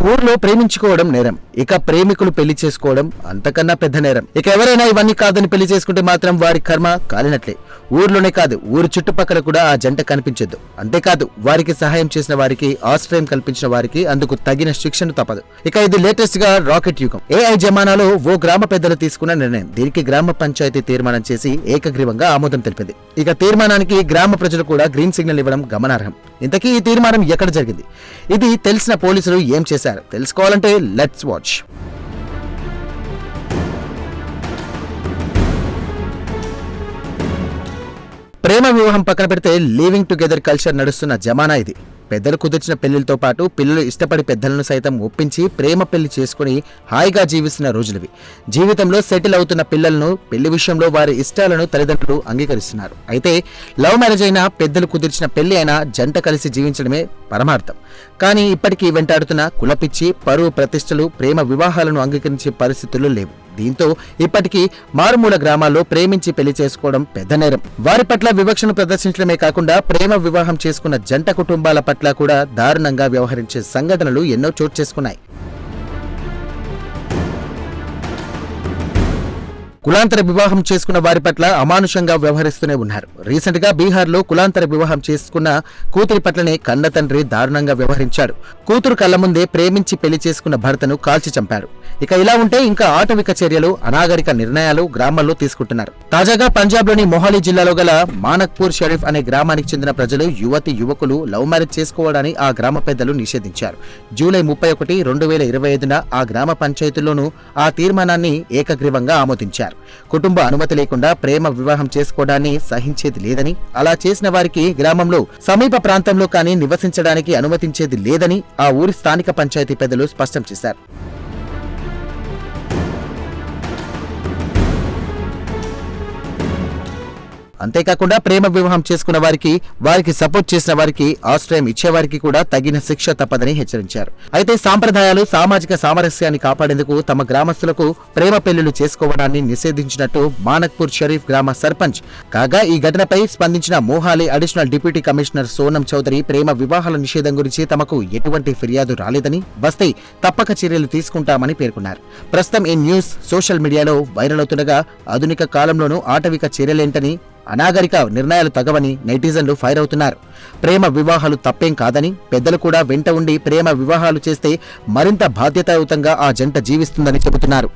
ఊర్లో ప్రేమించుకోవడం నేరం, ఇక ప్రేమికులు పెళ్లి చేసుకోవడం అంతకన్నా పెద్ద నేరం. ఇక ఎవరైనా ఇవన్నీ కాదని పెళ్లి చేసుకుంటే మాత్రం వారి కర్మ కాలినట్లే. ఊర్లోనే కాదు, ఊరు చుట్టుపక్కల కూడా ఆ జంట కనిపించొద్దు. అంతేకాదు, వారికి సహాయం చేసిన వారికి, ఆశ్రయం కల్పించిన వారికి అందుకు తగిన శిక్షను తప్పదు. ఇక ఇది లేటెస్ట్ గా రాకెట్ యుగం, ఏఐ జమానాలో ఓ గ్రామ పెద్దలు తీసుకున్న నిర్ణయం. దీనికి గ్రామ పంచాయతీ తీర్మానం చేసి ఏకగ్రీవంగా ఆమోదం తెలిపింది. ఇక తీర్మానానికి గ్రామ ప్రజలు కూడా గ్రీన్ సిగ్నల్ ఇవ్వడం గమనార్హం. ఇంతకీ ఈ తీర్మానం ఎక్కడ జరిగింది, ఇది తెలిసిన పోలీసులు ఏం చేశారు తెలుసుకోవాలంటే లెట్స్ వాచ్. ప్రేమ వివాహం పక్కన పెడితే లివింగ్ టుగెదర్ కల్చర్ నడుస్తున్న జమానా ఇది. పెద్దలు కుదిర్చిన పెళ్లితో పాటు పిల్లలు ఇష్టపడి పెద్దలను సైతం ఒప్పించి ప్రేమ పెళ్లి చేసుకుని హాయిగా జీవిస్తున్న రోజులవి. జీవితంలో సెటిల్ అవుతున్న పిల్లలను పెళ్లి విషయంలో వారి ఇష్టాలను తల్లిదండ్రులు అంగీకరిస్తున్నారు. అయితే లవ్ మ్యారేజ్ అయినా, పెద్దలు కుదిర్చిన పెళ్లి అయినా జంట కలిసి జీవించడమే పరమార్థం. కానీ ఇప్పటికీ వెంటాడుతున్న కులపిచ్చి, పరువు ప్రతిష్టలు ప్రేమ వివాహాలను అంగీకరించే పరిస్థితులు లేవు. దీంతో ఇప్పటికీ మారుమూల గ్రామాల్లో ప్రేమించి పెళ్లి చేసుకోవడం పెద్ద నేరం. వారి పట్ల వివక్షను ప్రదర్శించడమే కాకుండా ప్రేమ వివాహం చేసుకున్న జంట కుటుంబాల పట్ల కూడా దారుణంగా వ్యవహరించే సంఘటనలు ఎన్నో చోటు చేసుకున్నాయి. కులాంతర వివాహం చేసుకున్న వారి పట్ల అమానుషంగా వ్యవహరిస్తూనే ఉన్నారు. రీసెంట్ గా బీహార్ లో కులాంతర వివాహం చేసుకున్న కూతురి పట్లనే కన్న తండ్రి దారుణంగా వ్యవహరించాడు. కూతురు కళ్ల ముందే ప్రేమించి పెళ్లి చేసుకున్న భర్తను కాల్చి చంపాడు. ఇక ఇలా ఉంటే ఇంకా ఆటవిక చర్యలు, అనాగరిక నిర్ణయాలు గ్రామాల్లో తీసుకుంటున్నారు. తాజాగా పంజాబ్ లోని మొహాలీ జిల్లాలో గల మానక్పూర్ షరీఫ్ అనే గ్రామానికి చెందిన ప్రజలు, యువతి యువకులు లవ్ మ్యారేజ్ చేసుకోవడాన్ని ఆ గ్రామ పెద్దలు నిషేధించారు. జూలై 31, 2025న ఆ గ్రామ పంచాయతీలోనూ ఆ తీర్మానాన్ని ఏకగ్రీవంగా ఆమోదించారు. కుటుంబ అనుమతి లేకుండా ప్రేమ వివాహం చేసుకోవడాన్ని సహించేది లేదని, అలా చేసిన వారికి గ్రామంలో సమీప ప్రాంతంలో కానీ నివసించడానికి అనుమతించేది లేదని ఆ ఊరి స్థానిక పంచాయతీ పెద్దలు స్పష్టం చేశారు. అంతేకాకుండా ప్రేమ వివాహం చేసుకున్న వారికి సపోర్ట్ చేసిన వారికి, ఆశ్రయం ఇచ్చేవారికి కూడా తగిన శిక్ష తప్పదని హెచ్చరించారు. అయితే సాంప్రదాయాలు, సామాజిక సామరస్యాన్ని కాపాడేందుకు తమ గ్రామస్తులకు ప్రేమ పెళ్లిళ్లు చేసుకోవడాన్ని నిషేధించినట్టు మానక్పూర్ షరీఫ్ గ్రామ సర్పంచ్. కాగా ఈ ఘటనపై స్పందించిన Mohali additional deputy commissioner Sonam Chaudhary ప్రేమ వివాహాల నిషేధం గురించి తమకు ఎటువంటి ఫిర్యాదు రాలేదని, వస్తే తప్పక చర్యలు తీసుకుంటామని పేర్కొన్నారు. ప్రస్తుతం ఈ న్యూస్ సోషల్ మీడియాలో వైరల్ అవుతుండగా, ఆధునిక కాలంలోనూ ఆటవిక చర్యలేంటని, అనాగరిక నిర్ణయాలు తగవని నెటిజన్లు ఫైర్ అవుతున్నారు. ప్రేమ వివాహాలు తప్పేం కాదని, పెద్దలు కూడా వెంట ఉండి ప్రేమ వివాహాలు చేస్తే మరింత బాధ్యతాయుతంగా ఆ జంట జీవిస్తుందని చెబుతున్నారు.